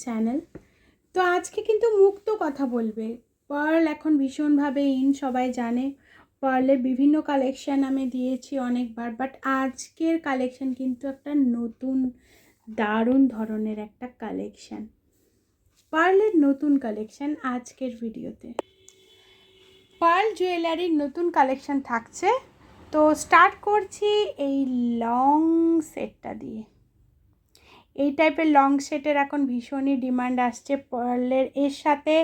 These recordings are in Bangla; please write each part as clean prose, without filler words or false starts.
চ্যানেল। তো আজকে কিন্তু মুক্ত কথা বলবে। পার্ল এখন ভীষণভাবে সবাই জানে। পার্লের বিভিন্ন কালেকশান আমি দিয়েছি অনেকবার, বাট আজকের কালেকশান কিন্তু একটা নতুন দারুণ ধরনের একটা কালেকশান। পার্লের নতুন কালেকশান আজকের ভিডিওতে। পার্ল জুয়েলারির নতুন কালেকশান থাকছে। তো স্টার্ট করছি এই লং সেটটা দিয়ে। এই টাইপের লং সেটের এখন ভীষণই ডিমান্ড আসছে পার্লের। এর সাথে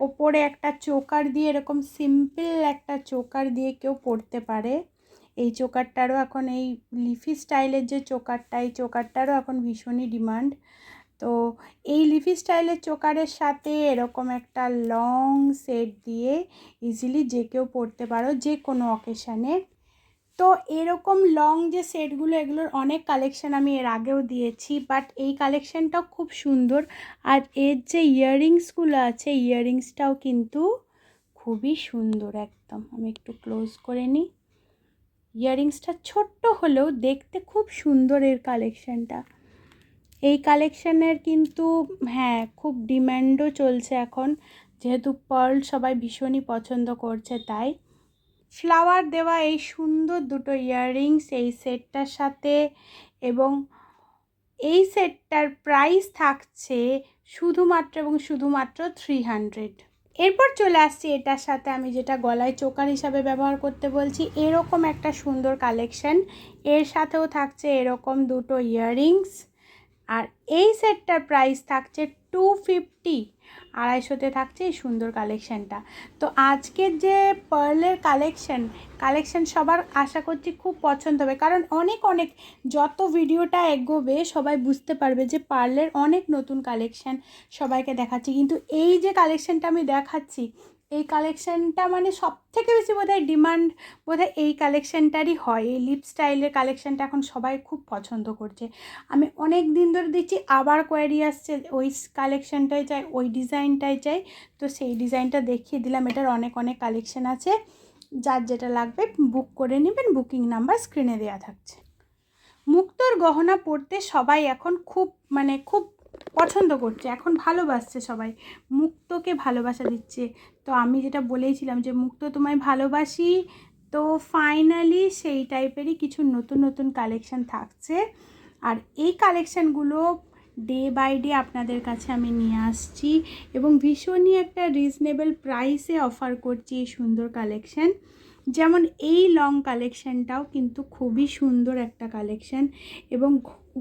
ওপরে একটা চোকার দিয়ে, এরকম সিম্পল একটা চোকার দিয়ে কেউ পরতে পারে। এই চোকারটারও এখন, এই লিফি স্টাইলের যে চোকারটা, এই চোকারটারও এখন ভীষণই ডিমান্ড। তো এই লিফি স্টাইলের চোকারের সাথে এরকম একটা লং সেট দিয়ে ইজিলি যে কেউ পরতে পারো যে কোনো অকেশানে। তো এরকম লং যে সেটগুলো, এগুলোর অনেক কালেকশান আমি এর আগেও দিয়েছি, বাট এই কালেকশানটাও খুব সুন্দর। আর এর যে ইয়াররিংসগুলো আছে, ইয়াররিংসটাও কিন্তু খুবই সুন্দর একদম। আমি একটু ক্লোজ করে নিই। ইয়াররিংসটা ছোট্ট হলেও দেখতে খুব সুন্দর এর কালেকশানটা। এই কালেকশানের কিন্তু খুব ডিম্যান্ডও চলছে এখন, যেহেতু পার্ল সবাই ভীষণই পছন্দ করছে। তাই ফ্লাওয়ার দেওয়া এই সুন্দর দুটো ইয়াররিংস এই সেটটার সাথে, এবং এই সেটটার প্রাইস থাকছে শুধুমাত্র 300। এরপর চলে আসছি এটার সাথে আমি যেটা গলায় চোকার হিসাবে ব্যবহার করতে বলছি, এরকম একটা সুন্দর কালেকশান। এর সাথেও থাকছে এরকম দুটো ইয়াররিংস, আর এই সেটটার প্রাইস থাকছে 250। 250-তে থাকছে এই সুন্দর কালেকশানটা। তো আজকের যে পার্লের কালেকশান সবার আশা করছি খুব পছন্দ হবে, কারণ অনেক যত ভিডিওটা এগোবে সবাই বুঝতে পারবে যে পার্লের অনেক নতুন কালেকশান সবাইকে দেখাচ্ছি। কিন্তু এই যে কালেকশানটা আমি দেখাচ্ছি, এই কালেকশানটা মানে সবথেকে বেশি বোধহয় ডিমান্ড এই কালেকশানটারই হয়। এই লিপ স্টাইলের কালেকশানটা এখন সবাই খুব পছন্দ করছে। আমি অনেক দিন ধরে দিচ্ছি, আবার কোয়ারি আসছে ওই কালেকশানটাই চাই, ওই ডিজাইনটাই চাই। তো সেই ডিজাইনটা দেখিয়ে দিলাম। এটার অনেক কালেকশান আছে, যার যেটা লাগবে বুক করে নেবেন। বুকিং নাম্বার স্ক্রিনে দেওয়া থাকছে। মুক্তোর গহনা পরতে সবাই এখন খুব পছন্দ করছে, এখন ভালোবাসছে সবাই, মুক্তোকে ভালোবাসা দিচ্ছে। তো আমি যেটা বলেইছিলাম যে মুক্তো তোমায় ভালোবাসি, তো ফাইনালি সেই টাইপেরই কিছু নতুন কালেকশান থাকছে। আর এই কালেকশানগুলো ডে বাই ডে আপনাদের কাছে আমি নিয়ে আসছি, এবং ভীষণই একটা রিজনেবল প্রাইসে অফার করছি এই সুন্দর কালেকশান। যেমন এই লং কালেকশানটাও কিন্তু খুবই সুন্দর একটা কালেকশান, এবং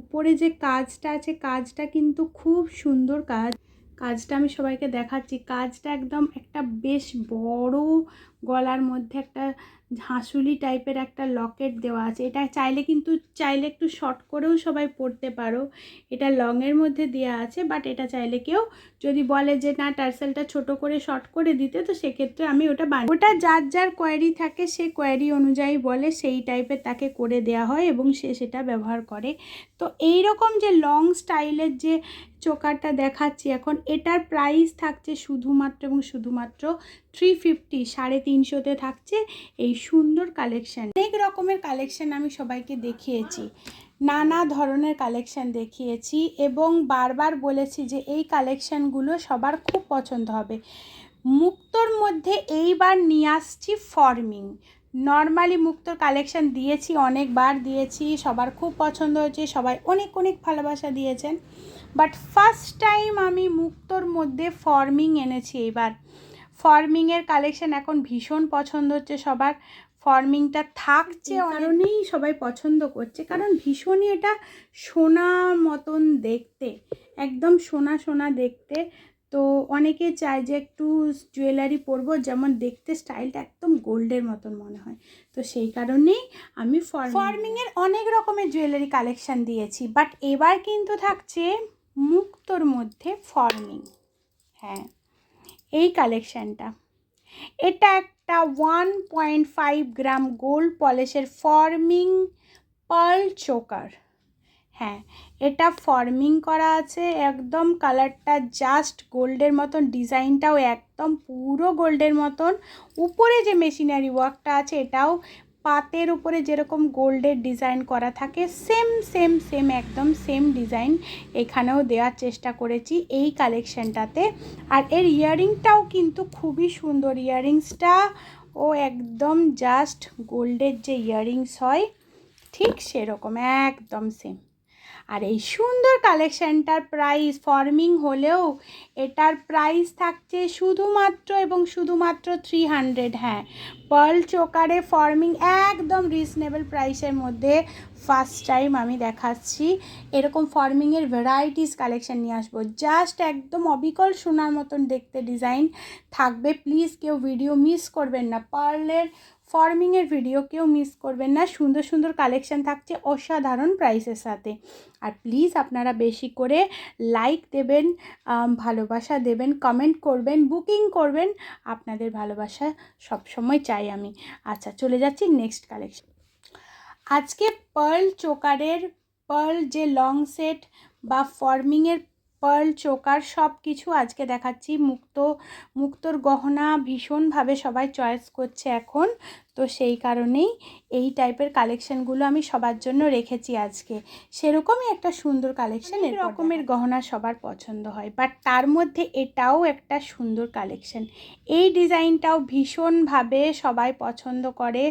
উপরে যে কাজটা আছে, কাজটা কিন্তু খুব সুন্দর কাজটা আমি সবাইকে দেখাচ্ছি। কাজটা একদম একটা বেশ বড়, গলার মধ্যে একটা হাঁসুলি টাইপের একটা লকেট দেওয়া আছে। এটা চাইলে একটু শর্ট করেও সবাই পরতে পারো। এটা লংয়ের মধ্যে দেওয়া আছে, বাট এটা চাইলে কেউ যদি বলে যে না টার্সেলটা ছোট করে শর্ট করে দিতে, তো সেক্ষেত্রে আমি ওটা যার কোয়ারি থাকে, সে কোয়ারি অনুযায়ী বলে, সেই টাইপের তাকে করে দেওয়া হয় এবং সে সেটা ব্যবহার করে। তো এই রকম যে লং স্টাইলের যে চোকারটা দেখাচ্ছি এখন, এটার প্রাইস থাকছে শুধুমাত্র 350। 350-তে থাকছে এই সুন্দর কালেকশান। অনেক রকমের কালেকশান আমি সবাইকে দেখিয়েছি, নানা ধরনের কালেকশান দেখিয়েছি, এবং বারবার বলেছি যে এই কালেকশানগুলো সবার খুব পছন্দ হবে। মুক্তোর মধ্যে এইবার নিয়ে আসছি ফর্মিং। নর্মালি মুক্তোর কালেকশান দিয়েছি, অনেকবার দিয়েছি, সবার খুব পছন্দ হয়েছে, সবাই অনেক ভালোবাসা দিয়েছেন। বাট ফার্স্ট টাইম আমি মুক্তোর মধ্যে ফর্মিং এনেছি। এবার ফর্মিংয়ের কালেকশান এখন ভীষণ পছন্দ হচ্ছে সবার। ফর্মিংটা থাকছে কারণেই সবাই পছন্দ করছে, কারণ ভীষণই এটা সোনার মতন দেখতে, একদম সোনা দেখতে। তো অনেকে চায় যে একটু জুয়েলারি পরবো যেমন দেখতে স্টাইলটা একদম গোল্ডের মতন মনে হয়। তো সেই কারণেই আমি ফর্মিংয়ের অনেক রকমের জুয়েলারি কালেকশান দিয়েছি, বাট এবার কিন্তু থাকছে মুক্তোর মধ্যে ফর্মিং। এই কালেকশানটা, এটা একটা 1.5 গ্রাম গোল্ড পলিশের ফর্মিং পার্ল চোকার। এটা ফর্মিং করা আছে, একদম কালারটা জাস্ট গোল্ডের মতন, ডিজাইনটাও একদম পুরো গোল্ডের মতন। উপরে যে মেশিনারি ওয়ার্কটা আছে এটাও পাতের উপরে যেরকম গোল্ডের ডিজাইন করা থাকে সেম সেম সেম একদম সেম ডিজাইন এখানেও দেওয়ার চেষ্টা করেছি এই কালেকশানটাতে। আর এর ইয়াররিংটাও কিন্তু খুবই সুন্দর, ইয়াররিংসটা ও একদম জাস্ট গোল্ডের যে ইয়াররিংস হয় ঠিক সেরকম একদম সেম। আর এই সুন্দর কালেকশানটার প্রাইস ফর্মিং হলেও এটার প্রাইস থাকছে শুধুমাত্র এবং শুধুমাত্র 300। হ্যাঁ, পার্ল চোকারে ফর্মিং একদম রিজনেবল প্রাইসের মধ্যে ফার্স্ট টাইম আমি দেখাচ্ছি। এরকম ফর্মিংয়ের ভ্যারাইটিস কালেকশান নিয়ে আসবো, জাস্ট একদম অবিকল সোনার মতন দেখতে ডিজাইন থাকবে। প্লিজ কেউ ভিডিও মিস করবেন না, পার্লের ফর্মিংয়ের ভিডিও কেউ মিস করবেন না। সুন্দর সুন্দর কালেকশান থাকছে অসাধারণ প্রাইসের সাথে। আর প্লিজ আপনারা বেশি করে লাইক দেবেন, ভালোবাসা দেবেন, কমেন্ট করবেন, বুকিং করবেন, আপনাদের ভালোবাসা সবসময় চাই আমি। আচ্ছা, চলে যাচ্ছি নেক্সট কালেকশান। আজকে পার্ল চোকারের পার্ল যে লং সেট বা ফর্মিংয়ের পার্ল চোকার সব কিছু আজকে দেখাচ্ছি। মুক্তোর গহনা ভীষণভাবে সবাই চয়েস করছে এখন, তো সেই কারণেই এই টাইপের কালেকশানগুলো আমি সবার জন্য রেখেছি আজকে। সেরকমই একটা সুন্দর কালেকশান, এই রকমের গহনা সবার পছন্দ হয়, বাট তার মধ্যে এটাও একটা সুন্দর কালেকশান। এই ডিজাইনটাও ভীষণভাবে সবাই পছন্দ করে,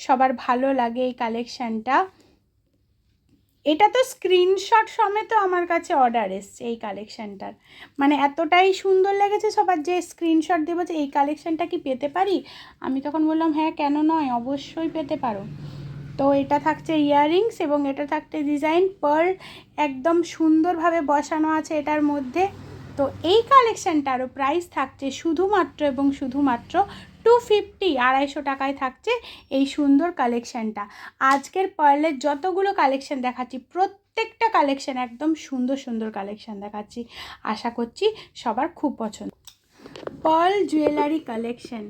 সবার ভালো লাগে এই কালেকশানটা। এটা তো স্ক্রিনশট সমেত আমার কাছে অর্ডার এসছে এই কালেকশানটার, মানে এতটাই সুন্দর লেগেছে সবার যে স্ক্রিনশট দেবো যে এই কালেকশানটা কি পেতে পারি। আমি তখন বললাম হ্যাঁ কেন নয়, অবশ্যই পেতে পারো। তো এটা থাকছে ইয়াররিংস এবং এটা থাকছে ডিজাইন পার্ল একদম সুন্দরভাবে বসানো আছে এটার মধ্যে। তো এই কালেকশানটারও প্রাইস থাকছে শুধুমাত্র এবং শুধুমাত্র 250, 250 টাকায় থাকছে এই সুন্দর কালেকশানটা। আজকের পার্লের যতগুলো কালেকশান দেখাচ্ছি প্রত্যেকটা কালেকশান একদম সুন্দর সুন্দর কালেকশান দেখাচ্ছি, আশা করছি সবার খুব পছন্দ। পার্ল জুয়েলারি কালেকশান,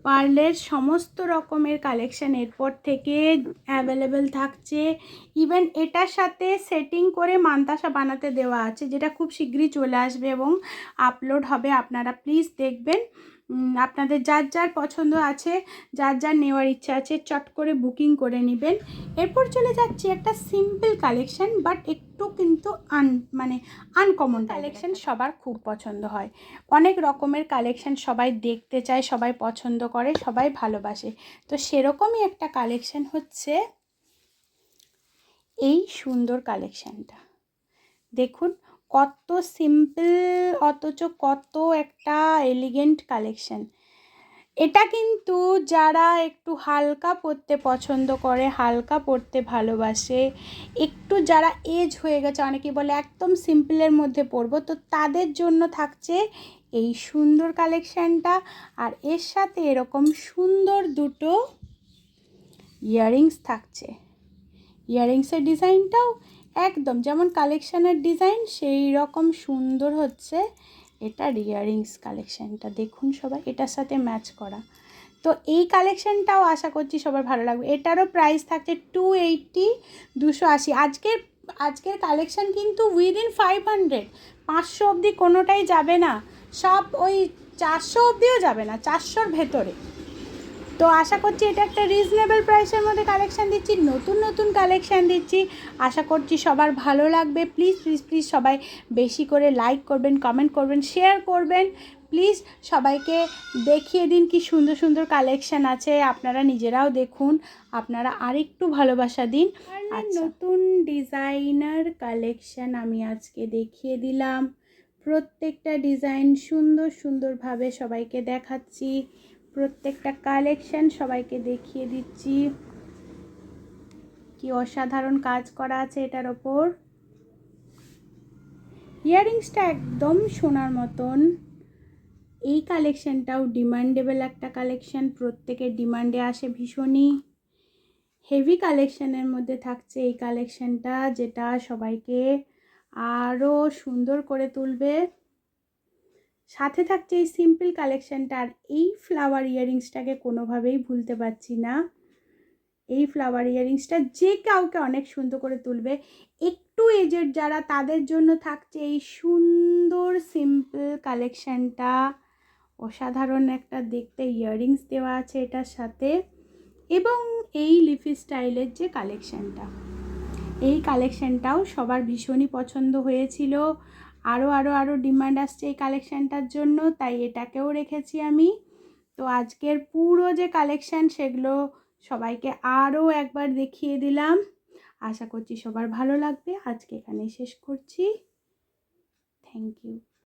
পার্লের সমস্ত রকমের কালেকশান এরপর থেকে অ্যাভেলেবেল থাকছে। ইভেন এটার সাথে সেটিং করে মান্তাসা বানাতে দেওয়া আছে, যেটা খুব শীঘ্রই চলে আসবে এবং আপলোড হবে। আপনারা প্লিজ দেখবেন, আপনাদের যার যার পছন্দ আছে, যার যার নেওয়ার ইচ্ছা আছে চট করে বুকিং করে নেবেন। এরপর চলে যাচ্ছি একটা সিম্পল কালেকশান, বাট একটু কিন্তু আনকমন কালেকশান, সবার খুব পছন্দ হয়। অনেক রকমের কালেকশান সবাই দেখতে চায়, সবাই পছন্দ করে, সবাই ভালোবাসে। তো সেরকমই একটা কালেকশান হচ্ছে এই সুন্দর কালেকশানটা। দেখুন কত সিম্পল অথচ কত একটা এলিগেন্ট কালেকশান। এটা কিন্তু যারা একটু হালকা পরতে পছন্দ করে, হালকা পরতে ভালোবাসে, একটু যারা এজ হয়ে গেছে, অনেকেই বলে একদম সিম্পলের মধ্যে পরবো, তো তাদের জন্য থাকছে এই সুন্দর কালেকশানটা। আর এর সাথে এরকম সুন্দর দুটো ইয়াররিংস থাকছে। ইয়াররিংসের ডিজাইনটাও একদম যেমন কালেকশানের ডিজাইন সেই রকম সুন্দর হচ্ছে এটার ইয়াররিংস কালেকশানটা। দেখুন সবাই এটার সাথে ম্যাচ করা, তো এই কালেকশানটাও আশা করছি সবার ভালো লাগবে। এটারও প্রাইস থাকছে 280, 280। আজকের কালেকশান কিন্তু উইদিন 500, 500 অবধি কোনোটাই যাবে না, সব ওই 400 অবধিও যাবে না, 400-র ভেতরে। তো আশা করছি এটা একটা রিজনেবল প্রাইসের মধ্যে কালেকশান দিচ্ছি, নতুন নতুন কালেকশান দিচ্ছি, আশা করছি সবার ভালো লাগবে। প্লিজ প্লিজ প্লিজ সবাই বেশি করে লাইক করবেন, কমেন্ট করবেন, শেয়ার করবেন। প্লিজ সবাইকে দেখিয়ে দিন কি সুন্দর সুন্দর কালেকশান আছে, আপনারা নিজেরাও দেখুন, আপনারা আরেকটু ভালোবাসা দিন। আর নতুন ডিজাইনার কালেকশান আমি আজকে দেখিয়ে দিলাম, প্রত্যেকটা ডিজাইন সুন্দর সুন্দরভাবে সবাইকে দেখাচ্ছি, প্রত্যেকটা কালেকশান সবাইকে দেখিয়ে দিচ্ছি। কি অসাধারণ কাজ করা আছে এটার ওপর, ইয়াররিংসটা একদম সোনার মতন। এই কালেকশানটাও ডিমান্ডেবল একটা কালেকশান, প্রত্যেকের ডিমান্ডে আসে ভীষণই। হেভি কালেকশানের মধ্যে থাকছে এই কালেকশানটা, যেটা সবাইকে আরও সুন্দর করে তুলবে। সাথে থাকছে এই সিম্পল কালেকশানটা, আর এই ফ্লাওয়ার ইয়াররিংসটাকে কোনোভাবেই ভুলতে পারছি না। এই ফ্লাওয়ার ইয়াররিংসটা যে কাউকে অনেক সুন্দর করে তুলবে। একটু এজেড যারা, তাদের জন্য থাকছে এই সুন্দর সিম্পল কালেকশানটা। অসাধারণ একটা দেখতে ইয়াররিংস দেওয়া আছে এটার সাথে, এবং এই লিফি স্টাইলের যে কালেকশানটা, এই কালেকশানটাও সবার ভীষণই পছন্দ হয়েছিল। আরও ডিমান্ড আসছে এই কালেকশানটার জন্য, তাই এটাকেও রেখেছি আমি। তো আজকের পুরো যে কালেকশান সেগুলো সবাইকে আরও একবার দেখিয়ে দিলাম। আশা করছি সবার ভালো লাগবে। আজকে এখানেই শেষ করছি। Thank you.